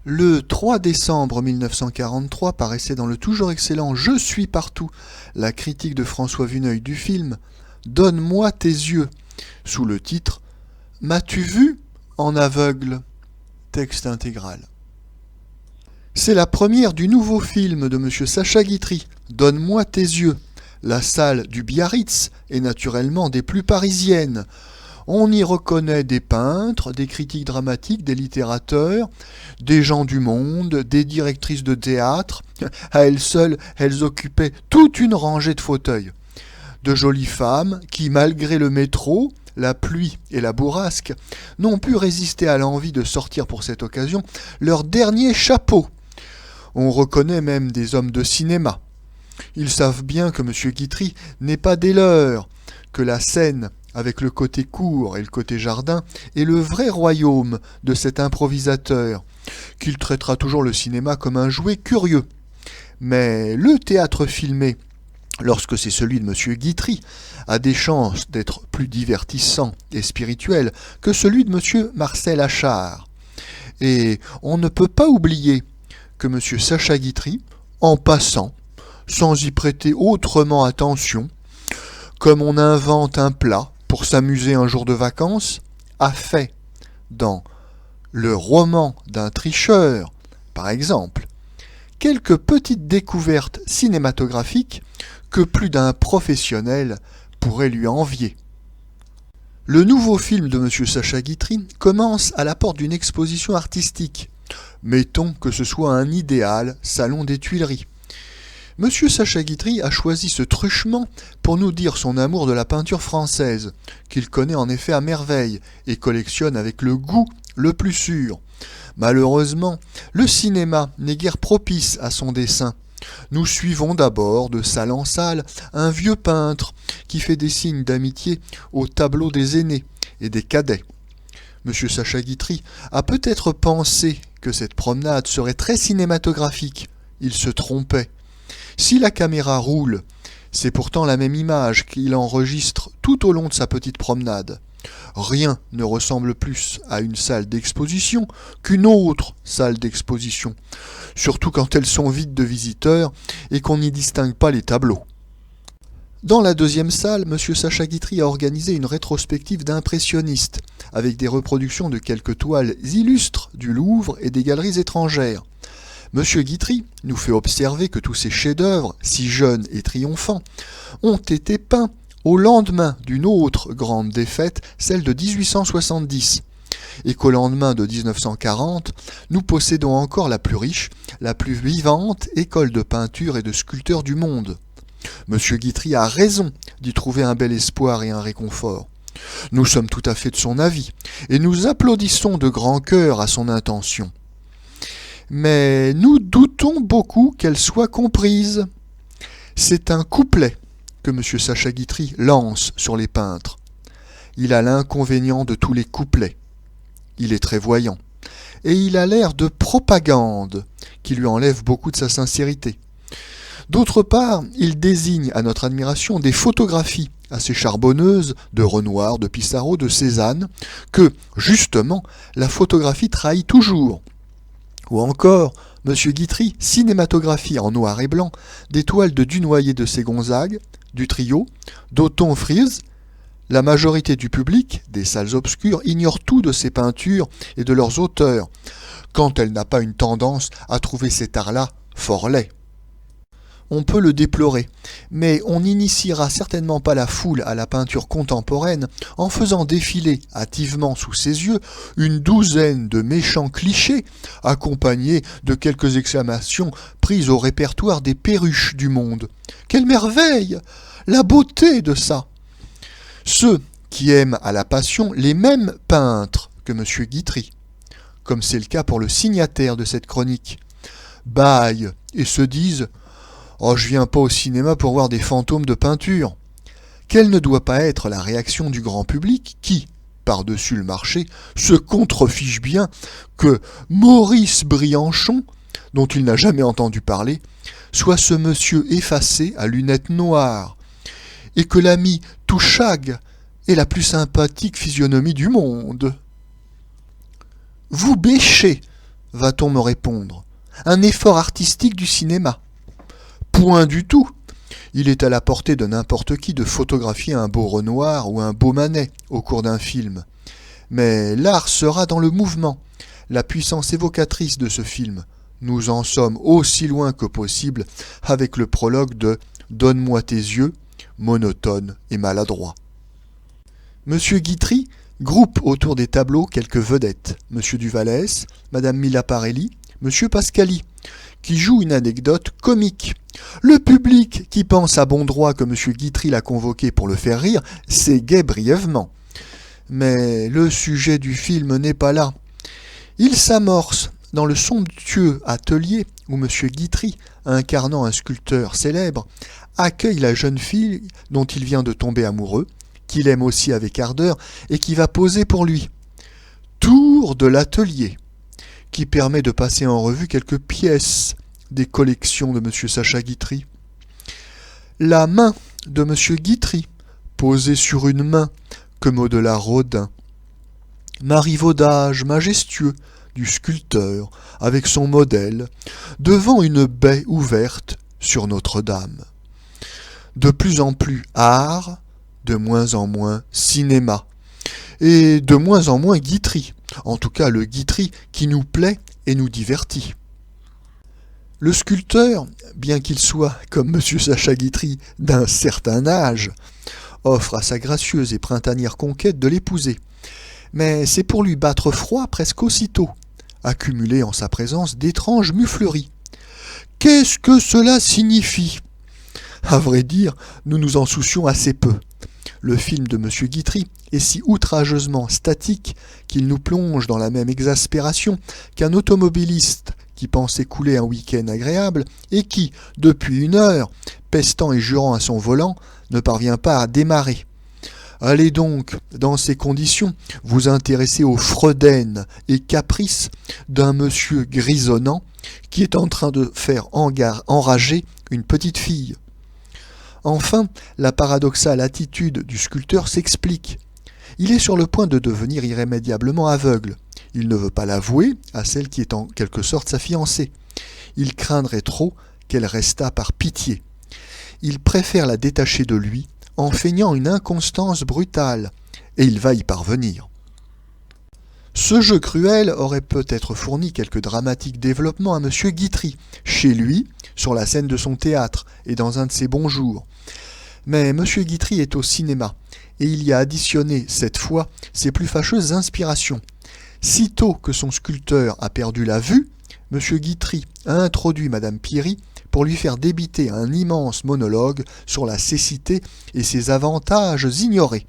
Le 3 décembre 1943 paraissait dans le toujours excellent Je suis partout la critique de François Vuneuil du film Donne-moi tes yeux, sous le titre M'as-tu vu en aveugle? Texte intégral. C'est la première du nouveau film de M. Sacha Guitry, Donne-moi tes yeux. La salle du Biarritz est naturellement des plus parisiennes. On y reconnaît des peintres, des critiques dramatiques, des littérateurs, des gens du monde, des directrices de théâtre. À elles seules, elles occupaient toute une rangée de fauteuils. De jolies femmes qui, malgré le métro, la pluie et la bourrasque, n'ont pu résister à l'envie de sortir pour cette occasion leur dernier chapeau. On reconnaît même des hommes de cinéma. Ils savent bien que M. Guitry n'est pas des leurs, que la scène, avec le côté cour et le côté jardin, est le vrai royaume de cet improvisateur, qu'il traitera toujours le cinéma comme un jouet curieux. Mais le théâtre filmé, lorsque c'est celui de M. Guitry, a des chances d'être plus divertissant et spirituel que celui de M. Marcel Achard. Et on ne peut pas oublier que M. Sacha Guitry, en passant, sans y prêter autrement attention, comme on invente un plat pour s'amuser un jour de vacances, a fait, dans Le roman d'un tricheur, par exemple, quelques petites découvertes cinématographiques que plus d'un professionnel pourrait lui envier. Le nouveau film de M. Sacha Guitry commence à la porte d'une exposition artistique. Mettons que ce soit un idéal salon des Tuileries. M. Sacha Guitry a choisi ce truchement pour nous dire son amour de la peinture française, qu'il connaît en effet à merveille et collectionne avec le goût le plus sûr. Malheureusement, le cinéma n'est guère propice à son dessin. Nous suivons d'abord, de salle en salle, un vieux peintre qui fait des signes d'amitié au tableau des aînés et des cadets. M. Sacha Guitry a peut-être pensé que cette promenade serait très cinématographique. Il se trompait. Si la caméra roule, c'est pourtant la même image qu'il enregistre tout au long de sa petite promenade. Rien ne ressemble plus à une salle d'exposition qu'une autre salle d'exposition, surtout quand elles sont vides de visiteurs et qu'on n'y distingue pas les tableaux. Dans la deuxième salle, M. Sacha Guitry a organisé une rétrospective d'impressionnistes, avec des reproductions de quelques toiles illustres du Louvre et des galeries étrangères. M. Guitry nous fait observer que tous ces chefs-d'œuvre, si jeunes et triomphants, ont été peints au lendemain d'une autre grande défaite, celle de 1870, et qu'au lendemain de 1940, nous possédons encore la plus riche, la plus vivante école de peinture et de sculpteurs du monde. M. Guitry a raison d'y trouver un bel espoir et un réconfort. Nous sommes tout à fait de son avis, et nous applaudissons de grand cœur à son intention. Mais nous doutons beaucoup qu'elle soit comprise. C'est un couplet que M. Sacha Guitry lance sur les peintres. Il a l'inconvénient de tous les couplets. Il est très voyant. Et il a l'air de propagande, qui lui enlève beaucoup de sa sincérité. D'autre part, il désigne à notre admiration des photographies assez charbonneuses de Renoir, de Pissarro, de Cézanne, que, justement, la photographie trahit toujours. Ou encore, M. Guitry cinématographie en noir et blanc des toiles de Dunoyer de Ségonzague, du trio, d'Othon Friese. La majorité du public, des salles obscures, ignore tout de ces peintures et de leurs auteurs, quand elle n'a pas une tendance à trouver cet art-là fort laid. On peut le déplorer, mais on n'initiera certainement pas la foule à la peinture contemporaine en faisant défiler hâtivement sous ses yeux une douzaine de méchants clichés, accompagnés de quelques exclamations prises au répertoire des perruches du monde. Quelle merveille! La beauté de ça! Ceux qui aiment à la passion les mêmes peintres que M. Guitry, comme c'est le cas pour le signataire de cette chronique, bâillent et se disent « Oh, je viens pas au cinéma pour voir des fantômes de peinture ». Quelle ne doit pas être la réaction du grand public qui, par-dessus le marché, se contrefiche bien que Maurice Brianchon, dont il n'a jamais entendu parler, soit ce monsieur effacé à lunettes noires, et que l'ami Touchag est la plus sympathique physionomie du monde. Vous bêchez, va-t-on me répondre. Un effort artistique du cinéma. Point du tout. Il est à la portée de n'importe qui de photographier un beau Renoir ou un beau Manet au cours d'un film. Mais l'art sera dans le mouvement, la puissance évocatrice de ce film. Nous en sommes aussi loin que possible avec le prologue de « Donne-moi tes yeux », monotone et maladroit. Monsieur Guitry groupe autour des tableaux quelques vedettes, Monsieur Duvallès, Madame Mila Parelli, Monsieur Pascali, qui joue une anecdote comique. Le public, qui pense à bon droit que Monsieur Guitry l'a convoqué pour le faire rire, s'égaie brièvement. Mais le sujet du film n'est pas là. Il s'amorce dans le somptueux atelier où Monsieur Guitry, incarnant un sculpteur célèbre, accueille la jeune fille dont il vient de tomber amoureux, qu'il aime aussi avec ardeur et qui va poser pour lui. Tour de l'atelier, qui permet de passer en revue quelques pièces des collections de Monsieur Sacha Guitry. La main de Monsieur Guitry, posée sur une main, comme au-delà Rodin. Marivaudage majestueux du sculpteur avec son modèle, devant une baie ouverte sur Notre-Dame. De plus en plus art, de moins en moins cinéma, et de moins en moins Guitry, en tout cas le Guitry qui nous plaît et nous divertit. Le sculpteur, bien qu'il soit, comme M. Sacha Guitry, d'un certain âge, offre à sa gracieuse et printanière conquête de l'épouser, mais c'est pour lui battre froid presque aussitôt, accumuler en sa présence d'étranges mufleries. Qu'est-ce que cela signifie ? À vrai dire, nous nous en soucions assez peu. Le film de M. Guitry est si outrageusement statique qu'il nous plonge dans la même exaspération qu'un automobiliste qui pense écouler un week-end agréable et qui, depuis 1 heure, pestant et jurant à son volant, ne parvient pas à démarrer. Allez donc, dans ces conditions, vous intéresser aux fredaines et caprices d'un monsieur grisonnant qui est en train de faire enrager une petite fille. Enfin, la paradoxale attitude du sculpteur s'explique. Il est sur le point de devenir irrémédiablement aveugle. Il ne veut pas l'avouer à celle qui est en quelque sorte sa fiancée. Il craindrait trop qu'elle restât par pitié. Il préfère la détacher de lui en feignant une inconstance brutale, et il va y parvenir. Ce jeu cruel aurait peut-être fourni quelques dramatiques développements à M. Guitry, chez lui, sur la scène de son théâtre et dans un de ses bons jours. Mais M. Guitry est au cinéma, et il y a additionné, cette fois, ses plus fâcheuses inspirations. Sitôt que son sculpteur a perdu la vue, M. Guitry a introduit Mme Pierry pour lui faire débiter un immense monologue sur la cécité et ses avantages ignorés.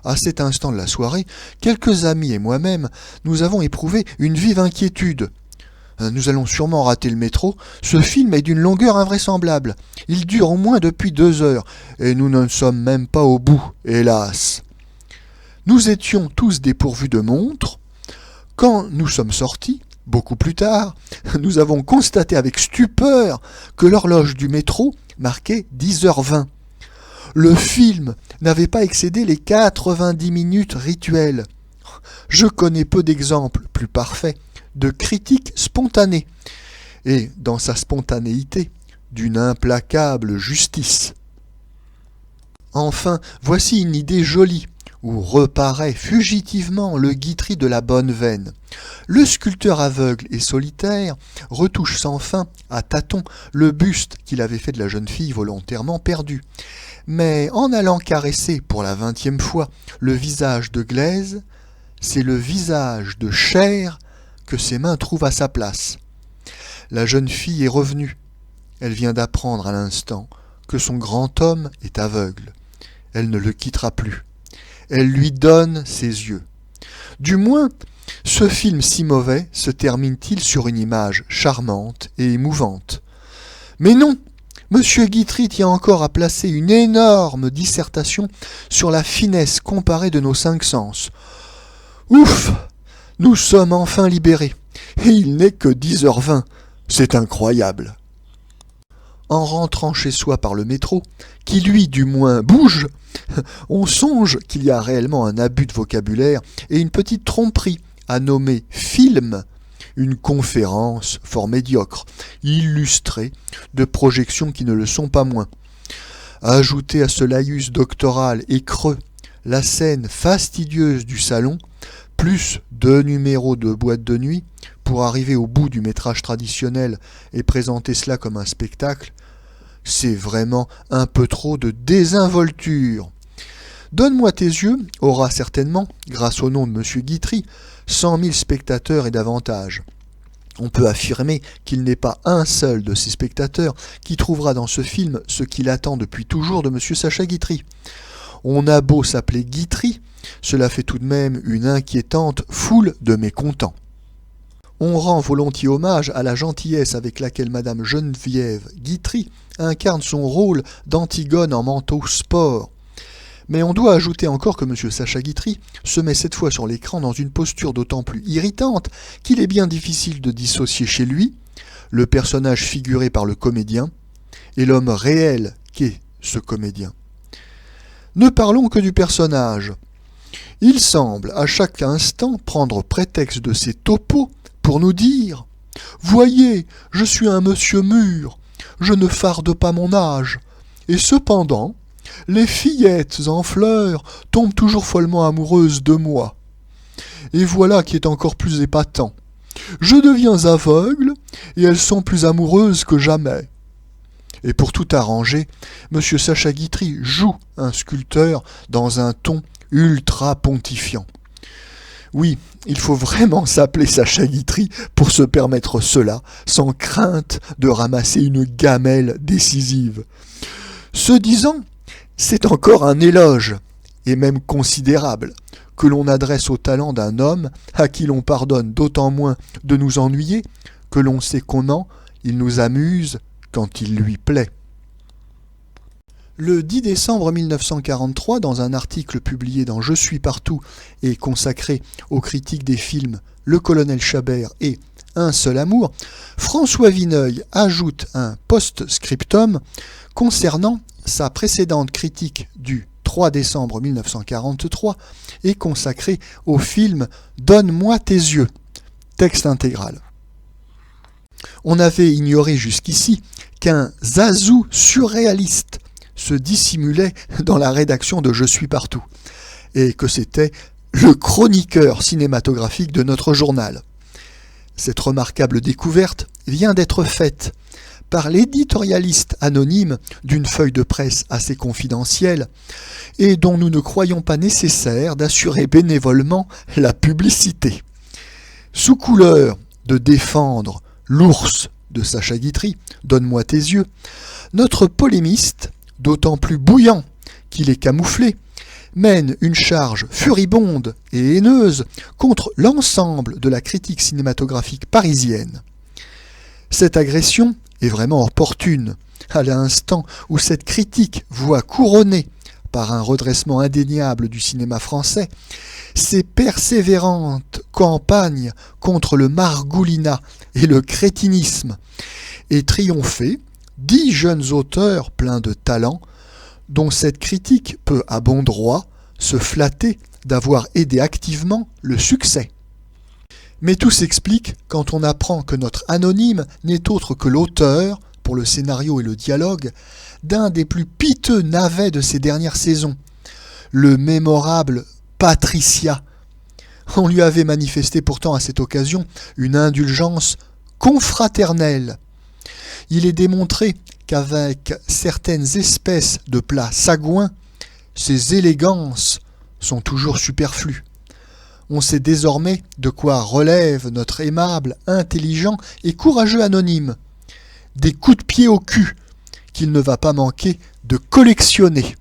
À cet instant de la soirée, quelques amis et moi-même, nous avons éprouvé une vive inquiétude. Nous allons sûrement rater le métro. Ce film est d'une longueur invraisemblable. Il dure au moins depuis 2 heures, et nous ne sommes même pas au bout, hélas. Nous étions tous dépourvus de montres. Quand nous sommes sortis, beaucoup plus tard, nous avons constaté avec stupeur que l'horloge du métro marquait 10h20. Le film n'avait pas excédé les 90 minutes rituelles. Je connais peu d'exemples plus parfaits de critique spontanée, et, dans sa spontanéité, d'une implacable justice. Enfin, voici une idée jolie, où reparaît fugitivement le Guitry de la bonne veine. Le sculpteur aveugle et solitaire retouche sans fin, à tâtons, le buste qu'il avait fait de la jeune fille volontairement perdue. Mais en allant caresser pour la 20e fois le visage de glaise, c'est le visage de chair que ses mains trouvent à sa place. La jeune fille est revenue. Elle vient d'apprendre à l'instant que son grand homme est aveugle. Elle ne le quittera plus. Elle lui donne ses yeux. Du moins, ce film si mauvais se termine-t-il sur une image charmante et émouvante. Mais non, M. Guitry tient encore à placer une énorme dissertation sur la finesse comparée de nos 5 sens. Ouf! Nous sommes enfin libérés, et il n'est que 10h20. C'est incroyable. En rentrant chez soi par le métro, qui lui du moins bouge, on songe qu'il y a réellement un abus de vocabulaire et une petite tromperie à nommer film une conférence fort médiocre, illustrée de projections qui ne le sont pas moins. Ajoutez à ce laïus doctoral et creux la scène fastidieuse du salon, plus 2 numéros de boîte de nuit, pour arriver au bout du métrage traditionnel et présenter cela comme un spectacle, c'est vraiment un peu trop de désinvolture. Donne-moi tes yeux aura certainement, grâce au nom de M. Guitry, 100 000 spectateurs et davantage. On peut affirmer qu'il n'est pas un seul de ces spectateurs qui trouvera dans ce film ce qu'il attend depuis toujours de M. Sacha Guitry. On a beau s'appeler Guitry, cela fait tout de même une inquiétante foule de mécontents. On rend volontiers hommage à la gentillesse avec laquelle Madame Geneviève Guitry incarne son rôle d'Antigone en manteau sport. Mais on doit ajouter encore que M. Sacha Guitry se met cette fois sur l'écran dans une posture d'autant plus irritante qu'il est bien difficile de dissocier chez lui le personnage figuré par le comédien et l'homme réel qu'est ce comédien. Ne parlons que du personnage. Il semble à chaque instant prendre prétexte de ses topos pour nous dire « Voyez, je suis un monsieur mûr, je ne farde pas mon âge, et cependant, les fillettes en fleurs tombent toujours follement amoureuses de moi. Et voilà qui est encore plus épatant. Je deviens aveugle, et elles sont plus amoureuses que jamais. » Et pour tout arranger, M. Sacha Guitry joue un sculpteur dans un ton ultra pontifiant. Oui, il faut vraiment s'appeler Sacha Guitry pour se permettre cela, sans crainte de ramasser une gamelle décisive. Ce disant, c'est encore un éloge, et même considérable, que l'on adresse au talent d'un homme à qui l'on pardonne d'autant moins de nous ennuyer que l'on sait comment il nous amuse quand il lui plaît. Le 10 décembre 1943, dans un article publié dans Je suis partout et consacré aux critiques des films Le Colonel Chabert et Un seul amour, François Vineuil ajoute un post-scriptum concernant sa précédente critique du 3 décembre 1943 et consacrée au film Donne-moi tes yeux, texte intégral. On avait ignoré jusqu'ici qu'un zazou surréaliste se dissimulait dans la rédaction de Je suis partout, et que c'était le chroniqueur cinématographique de notre journal. Cette remarquable découverte vient d'être faite par l'éditorialiste anonyme d'une feuille de presse assez confidentielle et dont nous ne croyons pas nécessaire d'assurer bénévolement la publicité. Sous couleur de défendre l'ours de Sacha Guitry, Donne-moi tes yeux, notre polémiste, d'autant plus bouillant qu'il est camouflé, mène une charge furibonde et haineuse contre l'ensemble de la critique cinématographique parisienne. Cette agression est vraiment opportune, à l'instant où cette critique voit couronner, par un redressement indéniable du cinéma français, ses persévérantes campagnes contre le margoulinat et le crétinisme, et triompher 10 jeunes auteurs pleins de talent, dont cette critique peut à bon droit se flatter d'avoir aidé activement le succès. Mais tout s'explique quand on apprend que notre anonyme n'est autre que l'auteur, pour le scénario et le dialogue, d'un des plus piteux navets de ces dernières saisons, le mémorable Patricia. On lui avait manifesté pourtant à cette occasion une indulgence confraternelle. Il est démontré qu'avec certaines espèces de plats sagouins, ces élégances sont toujours superflues. On sait désormais de quoi relève notre aimable, intelligent et courageux anonyme. Des coups de pied au cul qu'il ne va pas manquer de collectionner.